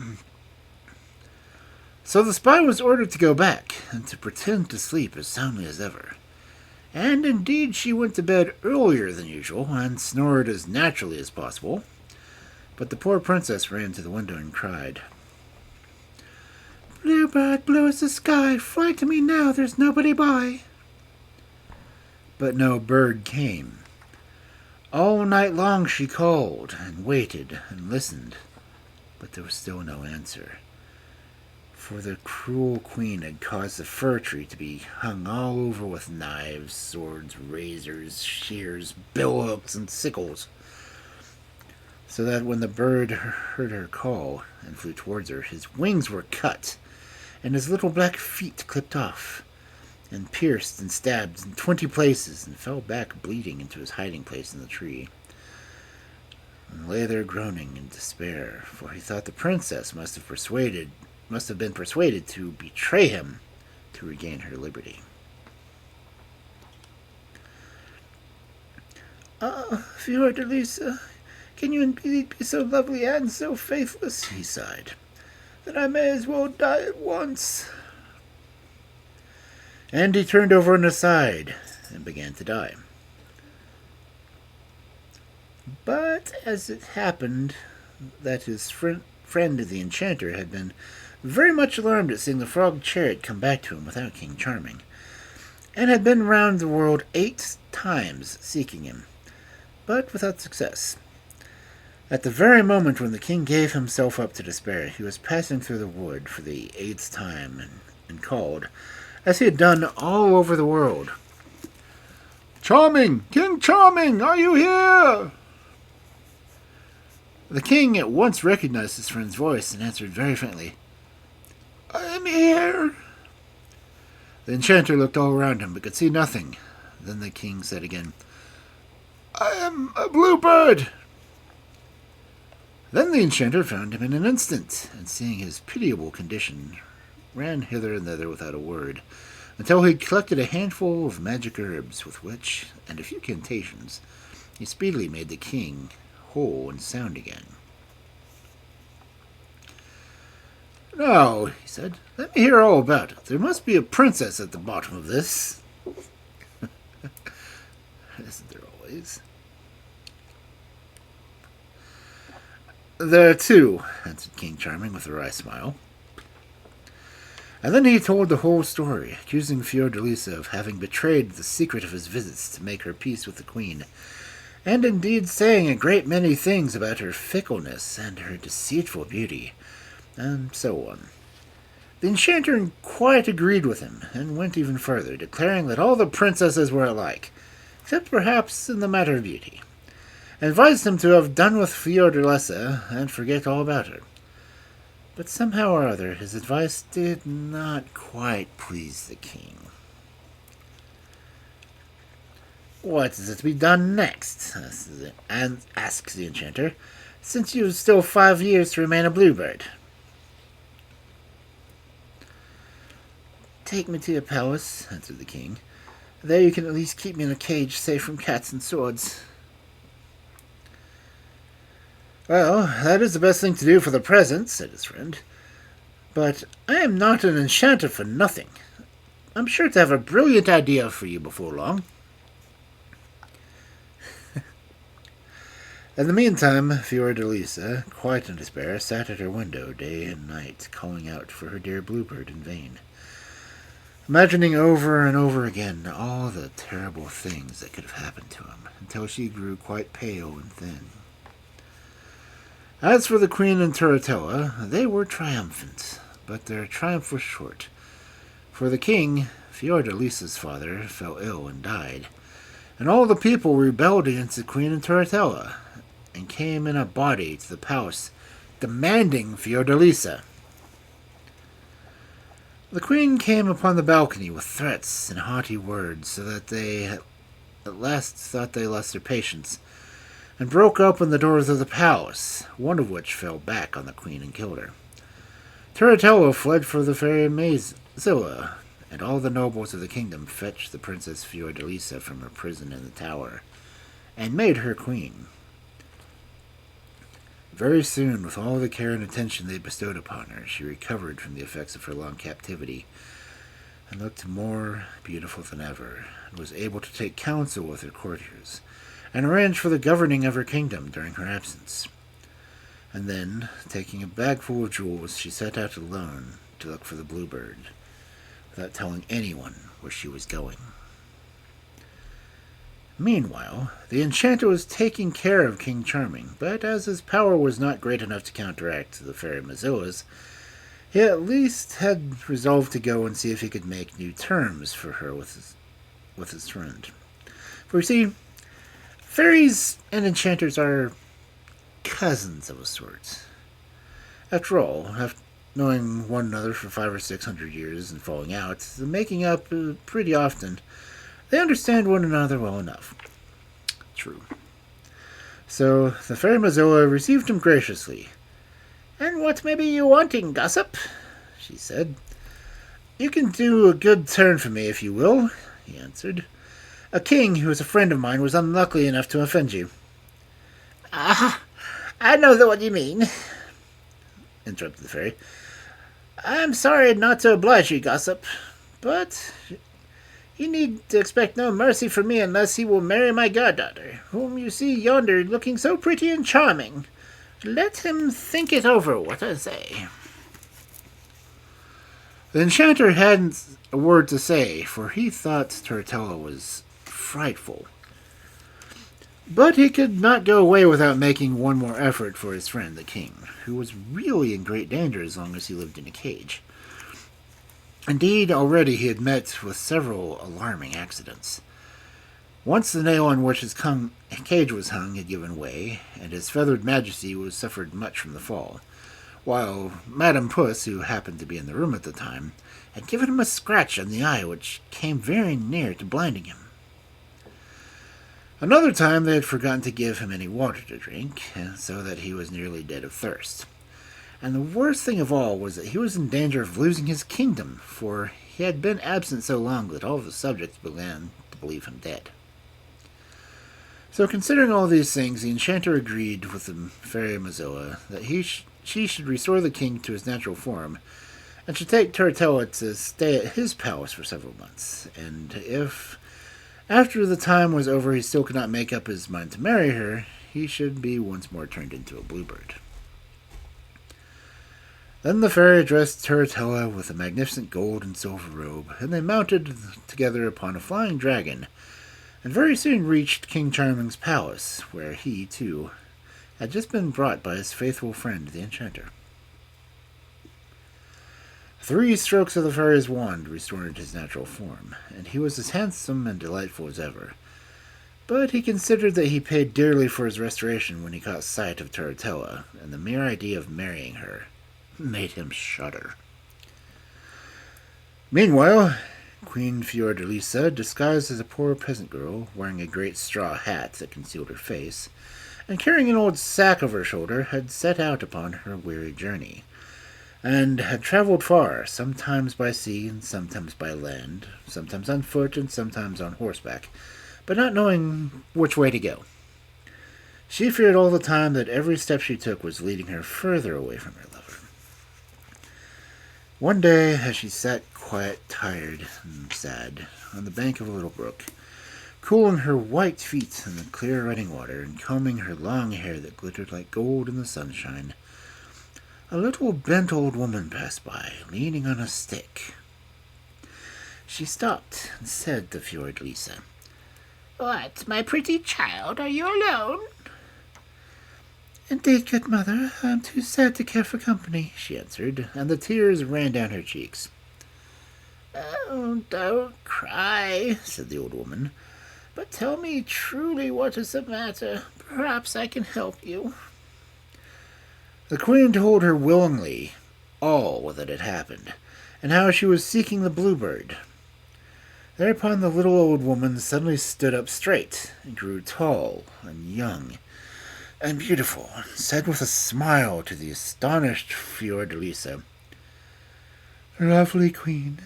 So the spy was ordered to go back, and to pretend to sleep as soundly as ever. And indeed she went to bed earlier than usual, and snored as naturally as possible. But the poor princess ran to the window and cried, "Bluebird, blue as the sky, fly to me now, there's nobody by." But no bird came. All night long she called, and waited, and listened, but there was still no answer. For the cruel queen had caused the fir tree to be hung all over with knives, swords, razors, shears, billhooks, and sickles, so that when the bird heard her call and flew towards her, his wings were cut, and his little black feet clipped off, and pierced and stabbed in 20 places, and fell back bleeding into his hiding place in the tree, and lay there groaning in despair, for he thought the princess must have been persuaded to betray him to regain her liberty. Fiordalisa, can you indeed be so lovely and so faithless?" he sighed. "Then I may as well die at once." And he turned over on his side and began to die. But as it happened that his friend the enchanter had been very much alarmed at seeing the frog chariot come back to him without King Charming, and had been round the world 8 times seeking him, but without success. At the very moment when the king gave himself up to despair, he was passing through the wood for the 8th time, and called, as he had done all over the world, "Charming! King Charming! Are you here?" The king at once recognized his friend's voice and answered very faintly, "I am here." The enchanter looked all around him, but could see nothing. Then the king said again, "I am a bluebird." Then the enchanter found him in an instant, and seeing his pitiable condition, ran hither and thither without a word, until he had collected a handful of magic herbs, with which, and a few incantations, he speedily made the king whole and sound again. "Now," he said, "let me hear all about it. There must be a princess at the bottom of this." Isn't there always? "There are two," answered King Charming with a wry smile. And then he told the whole story, accusing Fiordalisa of having betrayed the secret of his visits to make her peace with the queen, and indeed saying a great many things about her fickleness and her deceitful beauty, and so on. The enchanter quite agreed with him, and went even further, declaring that all the princesses were alike, except perhaps in the matter of beauty, and advised him to have done with Fiordalisa and forget all about her. But somehow or other his advice did not quite please the king. "What is to be done next?" asks the enchanter, "since you have still 5 years to remain a bluebird." "Take me to your palace," answered the king. "There you can at least keep me in a cage safe from cats and swords." "Well, that is the best thing to do for the present," said his friend. "But I am not an enchanter for nothing. I'm sure to have a brilliant idea for you before long." In the meantime, Fiordalisa, quite in despair, sat at her window day and night, calling out for her dear bluebird in vain, imagining over and over again all the terrible things that could have happened to him, until she grew quite pale and thin. As for the queen and Storyteller, they were triumphant, but their triumph was short, for the king, Fiordalisa's father, fell ill and died, and all the people rebelled against the queen and Storyteller, and came in a body to the palace, demanding Fiordalisa. The queen came upon the balcony with threats and haughty words, so that they at last thought they lost their patience, and broke open the doors of the palace, one of which fell back on the queen and killed her. Storyteller fled for the fairy Mazilla, and all the nobles of the kingdom fetched the Princess Fiordalisa from her prison in the tower, and made her queen. Very soon, with all the care and attention they bestowed upon her, she recovered from the effects of her long captivity, and looked more beautiful than ever, and was able to take counsel with her courtiers, and arrange for the governing of her kingdom during her absence. And then, taking a bag full of jewels, she set out alone to look for the bluebird, without telling anyone where she was going. Meanwhile, the enchanter was taking care of King Charming, but as his power was not great enough to counteract the fairy Mazilla's, he at least had resolved to go and see if he could make new terms for her with his friend. For you see, fairies and enchanters are cousins of a sort. After all, after knowing one another for 500 or 600 years and falling out, and making up pretty often, they understand one another well enough. True. So the fairy Mazilla received him graciously. "And what may be you wanting, gossip?" she said. "You can do a good turn for me if you will," he answered. "A king who is a friend of mine was unlucky enough to offend you." "Ah, I know what you mean," interrupted the fairy. "I am sorry not to oblige you, gossip, but you need to expect no mercy from me unless he will marry my goddaughter, whom you see yonder looking so pretty and charming. Let him think it over, what I say." The enchanter hadn't a word to say, for he thought Storyteller was frightful. But he could not go away without making one more effort for his friend, the king, who was really in great danger as long as he lived in a cage. Indeed, already he had met with several alarming accidents. Once the nail on which his cage was hung had given way, and his feathered majesty was suffered much from the fall, while Madame Puss, who happened to be in the room at the time, had given him a scratch on the eye which came very near to blinding him. Another time they had forgotten to give him any water to drink, so that he was nearly dead of thirst. And the worst thing of all was that he was in danger of losing his kingdom, for he had been absent so long that all of the subjects began to believe him dead. So considering all these things, the enchanter agreed with the fairy Mazoa that she should restore the king to his natural form, and should take Storyteller to stay at his palace for several months, and if after the time was over he still could not make up his mind to marry her, he should be once more turned into a bluebird. Then the fairy dressed Storyteller with a magnificent gold and silver robe, and they mounted together upon a flying dragon, and very soon reached King Charming's palace, where he, too, had just been brought by his faithful friend the enchanter. 3 strokes of the fairy's wand restored his natural form, and he was as handsome and delightful as ever. But he considered that he paid dearly for his restoration when he caught sight of Storyteller, and the mere idea of marrying her made him shudder. Meanwhile, Queen Fiordalisa, disguised as a poor peasant girl, wearing a great straw hat that concealed her face, and carrying an old sack over her shoulder, had set out upon her weary journey, and had travelled far, sometimes by sea and sometimes by land, sometimes on foot and sometimes on horseback, but not knowing which way to go. She feared all the time that every step she took was leading her further away from her lover. One day, as she sat quiet, tired, and sad, on the bank of a little brook, cooling her white feet in the clear running water and combing her long hair that glittered like gold in the sunshine, a little bent old woman passed by, leaning on a stick. She stopped and said to Fiordalisa, "What, my pretty child, are you alone?" "Indeed, good mother, I am too sad to care for company," she answered, and the tears ran down her cheeks. "Oh, don't cry," said the old woman, "but tell me truly what is the matter. Perhaps I can help you." The queen told her willingly all that had happened, and how she was seeking the bluebird. Thereupon the little old woman suddenly stood up straight, and grew tall and young and beautiful, and said with a smile to the astonished Fiordalisa, "Lovely queen,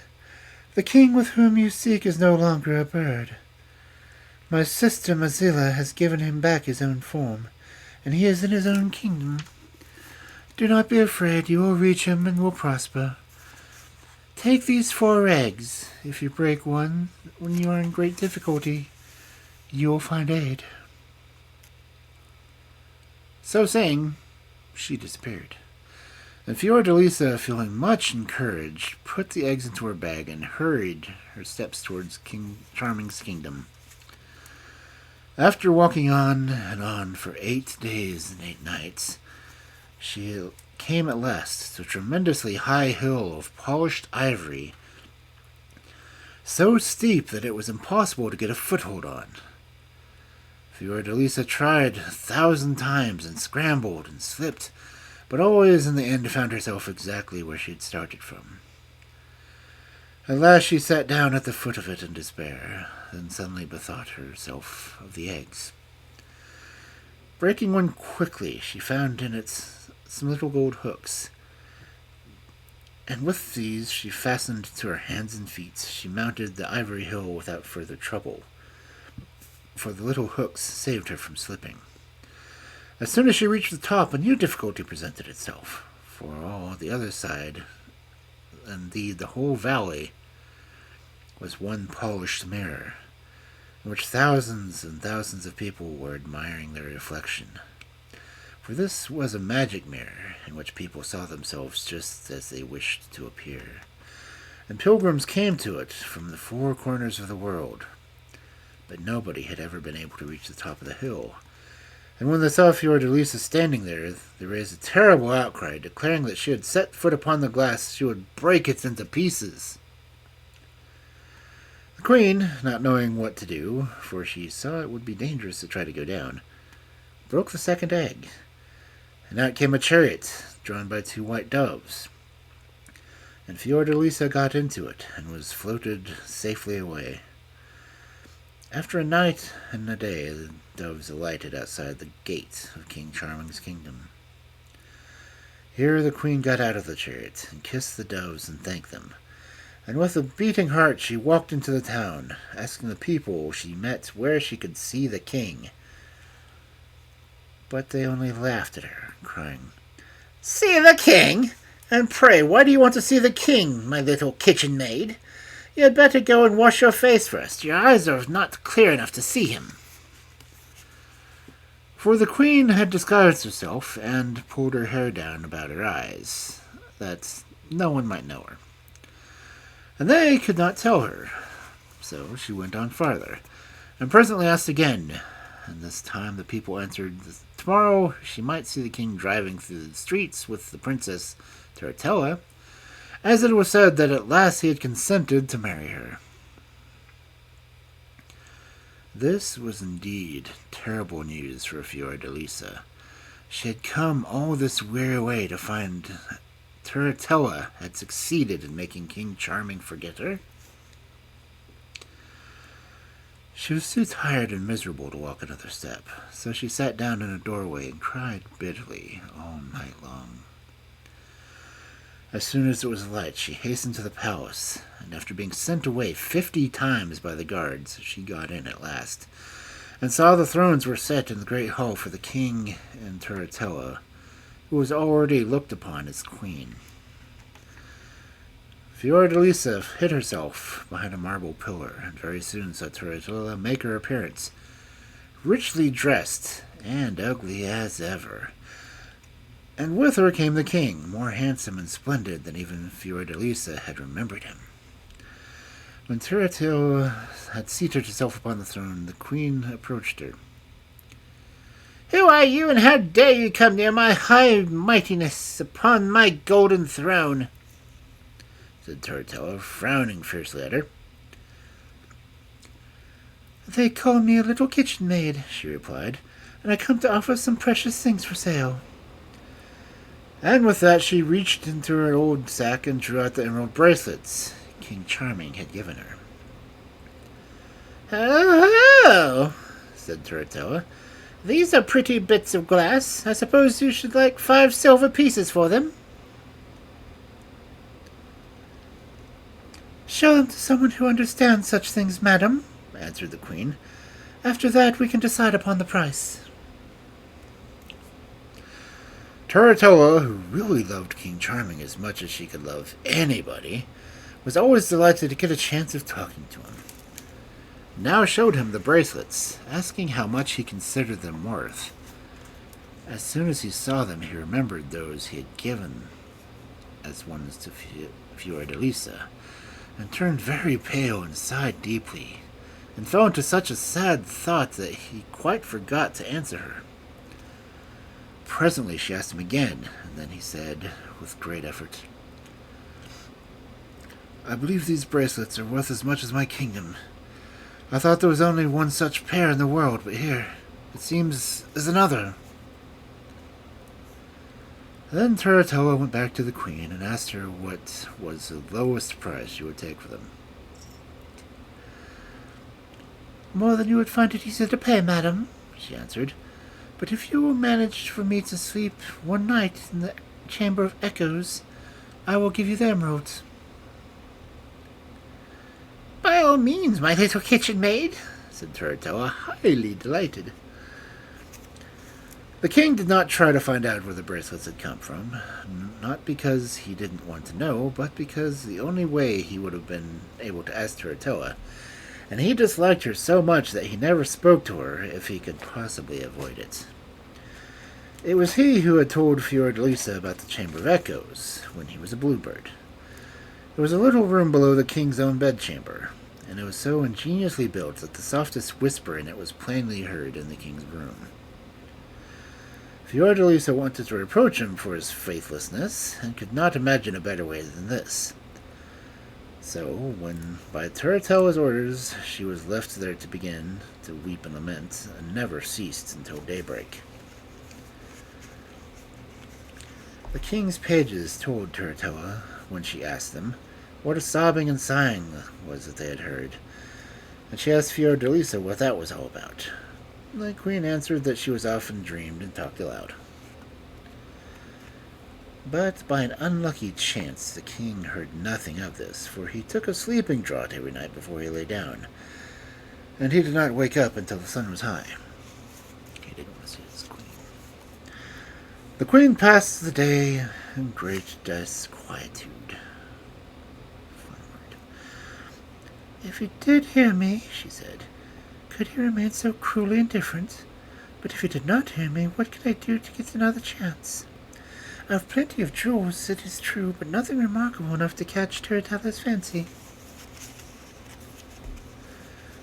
the king with whom you seek is no longer a bird. My sister Mazilla has given him back his own form, and he is in his own kingdom. Do not be afraid, you will reach him and will prosper. Take these 4 eggs. If you break one when you are in great difficulty, you will find aid." So saying, she disappeared, and Fiordalisa, feeling much encouraged, put the eggs into her bag and hurried her steps towards King Charming's kingdom. After walking on and on for 8 days and 8 nights, she came at last to a tremendously high hill of polished ivory, so steep that it was impossible to get a foothold on. Fiordalisa tried 1,000 times and scrambled and slipped, but always in the end found herself exactly where she had started from. At last she sat down at the foot of it in despair, then suddenly bethought herself of the eggs. Breaking one quickly, she found in it some little gold hooks, and with these she fastened to her hands and feet. She mounted the ivory hill without further trouble, for the little hooks saved her from slipping. As soon as she reached the top, a new difficulty presented itself, for all the other side, indeed the whole valley, was one polished mirror, in which thousands and thousands of people were admiring their reflection. For this was a magic mirror, in which people saw themselves just as they wished to appear, and pilgrims came to it from the 4 corners of the world. But nobody had ever been able to reach the top of the hill, and when they saw Fiordalisa standing there, they raised a terrible outcry, declaring that she had set foot upon the glass, she would break it into pieces. The queen, not knowing what to do, for she saw it would be dangerous to try to go down, broke the second egg, and out came a chariot drawn by 2 white doves. And Fiordalisa got into it and was floated safely away. After a night and a day, the doves alighted outside the gate of King Charming's kingdom. Here the queen got out of the chariot and kissed the doves and thanked them. And with a beating heart she walked into the town, asking the people she met where she could see the king. But they only laughed at her, crying, "See the king? And pray, why do you want to see the king, my little kitchen maid? You had better go and wash your face first. Your eyes are not clear enough to see him." For the queen had disguised herself and pulled her hair down about her eyes, that no one might know her. And they could not tell her. So she went on farther, and presently asked again, and this time the people answered that tomorrow she might see the king driving through the streets with the princess Storyteller, as it was said that at last he had consented to marry her. This was indeed terrible news for Fiordalisa. She had come all this weary way to find Storyteller had succeeded in making King Charming forget her. She was too tired and miserable to walk another step, so she sat down in a doorway and cried bitterly all night long. As soon as it was light, she hastened to the palace, and after being sent away 50 times by the guards, she got in at last, and saw the thrones were set in the great hall for the king and Storyteller, who was already looked upon as queen. Fiordalisa hid herself behind a marble pillar, and very soon saw Storyteller make her appearance, richly dressed and ugly as ever. And with her came the king, more handsome and splendid than even Fiordalisa had remembered him. When Storyteller had seated herself upon the throne, the queen approached her. "Who are you, and how dare you come near my high mightiness upon my golden throne?" said Storyteller, frowning fiercely at her. "They call me a little kitchen maid," she replied, "and I come to offer some precious things for sale." And with that she reached into her old sack and drew out the emerald bracelets King Charming had given her. "Oh, said Storyteller, "these are pretty bits of glass. I suppose you should like 5 silver pieces for them." "Show them to someone who understands such things, madam," answered the queen. "After that we can decide upon the price." Storyteller, who really loved King Charming as much as she could love anybody, was always delighted to get a chance of talking to him. Now showed him the bracelets, asking how much he considered them worth. As soon as he saw them, he remembered those he had given as ones to Fiordalisa, and turned very pale and sighed deeply, and fell into such a sad thought that he quite forgot to answer her. Presently she asked him again, and then he said, with great effort, "I believe these bracelets are worth as much as my kingdom. I thought there was only one such pair in the world, but here, it seems, is another." Then Storyteller went back to the queen and asked her what was the lowest price she would take for them. "More than you would find it easy to pay, madam," she answered. "But if you will manage for me to sleep one night in the Chamber of Echoes, I will give you the emeralds." "By all means, my little kitchen maid," said Storyteller, highly delighted. The king did not try to find out where the bracelets had come from, not because he didn't want to know, but because the only way he would have been able to ask Storyteller, and he disliked her so much that he never spoke to her if he could possibly avoid it. It was he who had told Fiordalisa about the Chamber of Echoes, when he was a bluebird. There was a little room below the king's own bedchamber, and it was so ingeniously built that the softest whisper in it was plainly heard in the king's room. Fiordalisa wanted to reproach him for his faithlessness, and could not imagine a better way than this. So, when by Turritella's orders she was left there to begin to weep and lament, and never ceased until daybreak. The king's pages told Turritella, when she asked them, what a sobbing and sighing was that they had heard, and she asked Fiordalisa what that was all about. The queen answered that she was often dreamed and talked aloud. But by an unlucky chance the king heard nothing of this, for he took a sleeping draught every night before he lay down, and he did not wake up until the sun was high. He didn't want to see his queen. The queen passed the day in great disquietude. If he did hear me, she said, could he remain so cruelly indifferent? But if he did not hear me, what could I do to get another chance? I have plenty of jewels, it is true, but nothing remarkable enough to catch Turritella's fancy.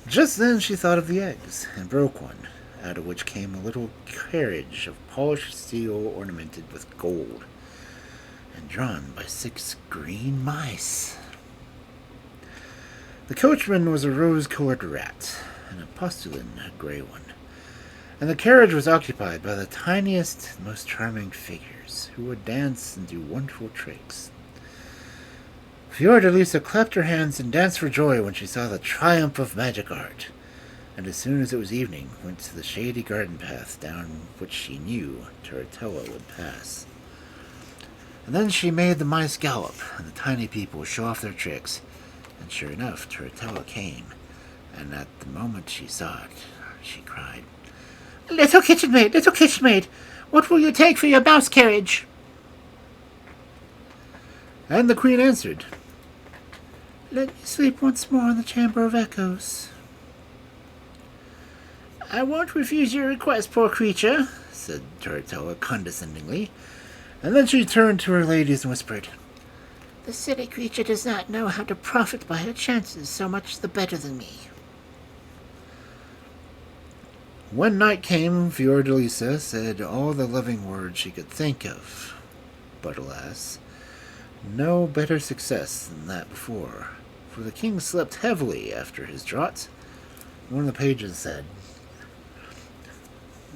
Just then she thought of the eggs, and broke one, out of which came a little carriage of polished steel ornamented with gold, and drawn by 6 green mice. The coachman was a rose-colored rat, and a postilion a gray one, and the carriage was occupied by the tiniest, most charming figures, who would dance and do wonderful tricks. Fiordalisa clapped her hands and danced for joy when she saw the triumph of magic art, and as soon as it was evening, went to the shady garden path down which she knew Turritella would pass. And then she made the mice gallop, and the tiny people show off their tricks, and sure enough, Turritella came, and at the moment she saw it, she cried, Little kitchen maid, what will you take for your mouse carriage? And the queen answered, Let me sleep once more in the Chamber of Echoes. I won't refuse your request, poor creature, said Turritella condescendingly, and then she turned to her ladies and whispered, The silly creature does not know how to profit by her chances, so much the better than me. When night came, Fiordalisa said all the loving words she could think of, but alas, no better success than that before, for the king slept heavily after his draught. One of the pages said,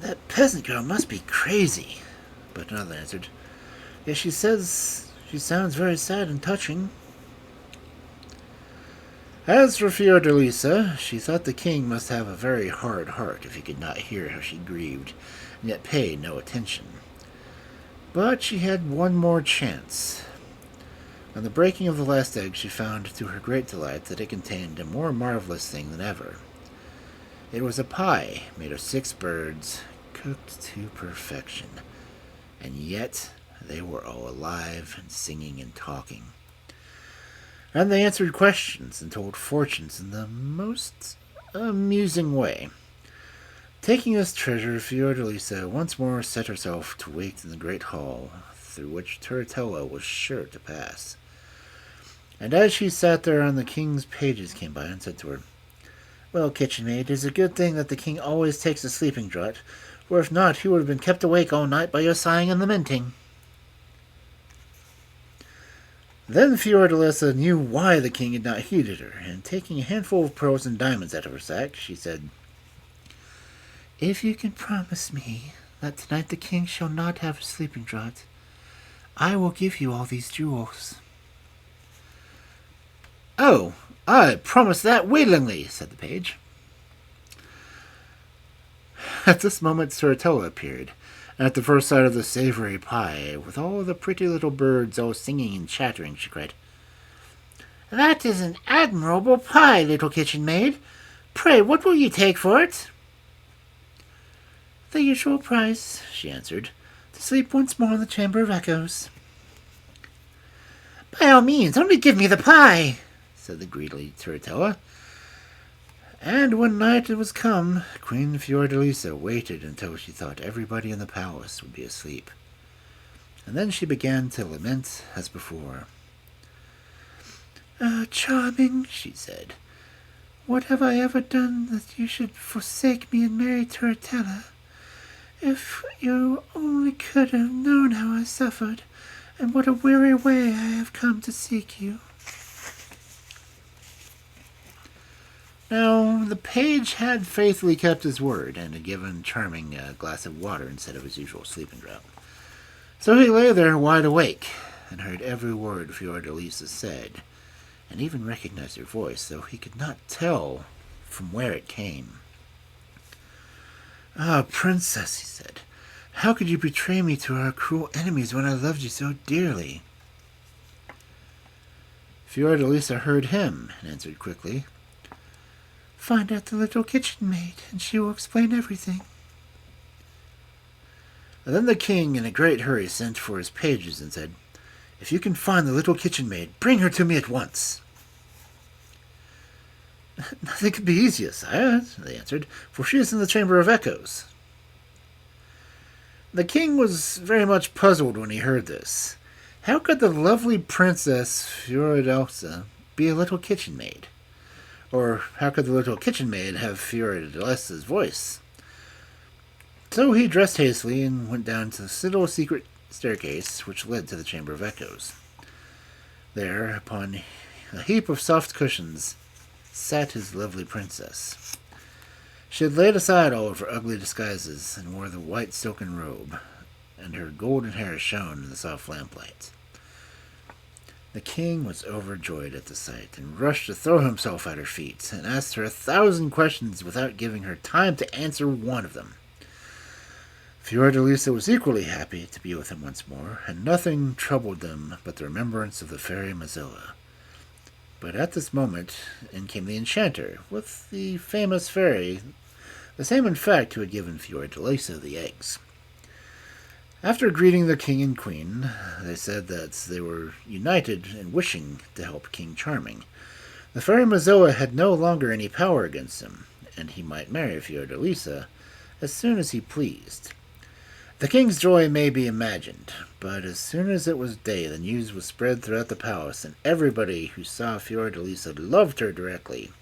That peasant girl must be crazy, but another answered, Yes, she says she sounds very sad and touching. As for Fiordalisa, she thought the king must have a very hard heart if he could not hear how she grieved, and yet pay no attention. But she had one more chance. On the breaking of the last egg, she found, to her great delight, that it contained a more marvelous thing than ever. It was a pie made of 6 birds, cooked to perfection, and yet they were all alive and singing and talking. And they answered questions and told fortunes in the most amusing way. Taking this treasure, Fiordalisa once more set herself to wait in the great hall, through which Turritella was sure to pass. And as she sat there, the king's pages came by and said to her, Well, kitchen maid, it is a good thing that the king always takes a sleeping draught, for if not, he would have been kept awake all night by your sighing and lamenting. Then Fiordalisa knew why the king had not heeded her, and taking a handful of pearls and diamonds out of her sack, she said, If you can promise me that tonight the king shall not have a sleeping draught, I will give you all these jewels. Oh, I promise that willingly, said the page. At this moment Storyteller appeared, and at the first sight of the savory pie, with all the pretty little birds all singing and chattering, she cried, That is an admirable pie, little kitchen maid. Pray, what will you take for it? The usual price, she answered, to sleep once more in the Chamber of Echoes. By all means, only give me the pie, said the greedy Turritella. And when night was come, Queen Fiordalisa waited until she thought everybody in the palace would be asleep. And then she began to lament as before. Charming, she said, what have I ever done that you should forsake me and marry Turritella? If you only could have known how I suffered, and what a weary way I have come to seek you. Now, the page had faithfully kept his word and had given Charming a glass of water instead of his usual sleeping draught. So he lay there wide awake and heard every word Fiordalisa said, and even recognized her voice, though he could not tell from where it came. "Ah, princess," he said, "how could you betray me to our cruel enemies when I loved you so dearly?" Fiordalisa heard him and answered quickly, "Find out the little kitchen maid, and she will explain everything." And then the king, in a great hurry, sent for his pages and said, "If you can find the little kitchen maid, bring her to me at once." "Nothing could be easier, sire," they answered, "for she is in the Chamber of Echoes." The king was very much puzzled when he heard this. How could the lovely Princess Fiordalisa be a little kitchen maid? Or how could the little kitchen maid have Fiordalisa's voice? So he dressed hastily and went down to the little secret staircase which led to the Chamber of Echoes. There, upon a heap of soft cushions, sat his lovely princess. She had laid aside all of her ugly disguises and wore the white silken robe, and her golden hair shone in the soft lamplight. The king was overjoyed at the sight, and rushed to throw himself at her feet, and asked her 1,000 questions without giving her time to answer one of them. Fiordalisa was equally happy to be with him once more, and nothing troubled them but the remembrance of the fairy Mozilla. But at this moment in came the enchanter, with the famous fairy, the same in fact who had given Fiordalisa the eggs. After greeting the king and queen, they said that they were united in wishing to help King Charming. The fairy Mozilla had no longer any power against him, and he might marry Fiordalisa as soon as he pleased. The king's joy may be imagined, but as soon as it was day, the news was spread throughout the palace, and everybody who saw Fiordalisa loved her directly.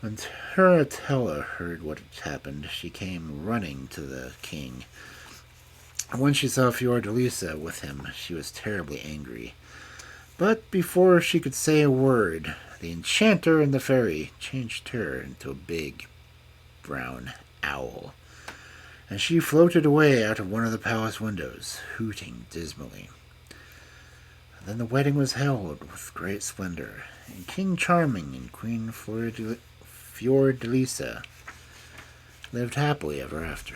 When Storyteller heard what had happened, she came running to the king. When she saw Fiordalisa with him, she was terribly angry. But before she could say a word, the enchanter and the fairy changed her into a big brown owl, and she floated away out of one of the palace windows, hooting dismally. Then the wedding was held with great splendor, and King Charming and Queen Fiordalisa lived happily ever after.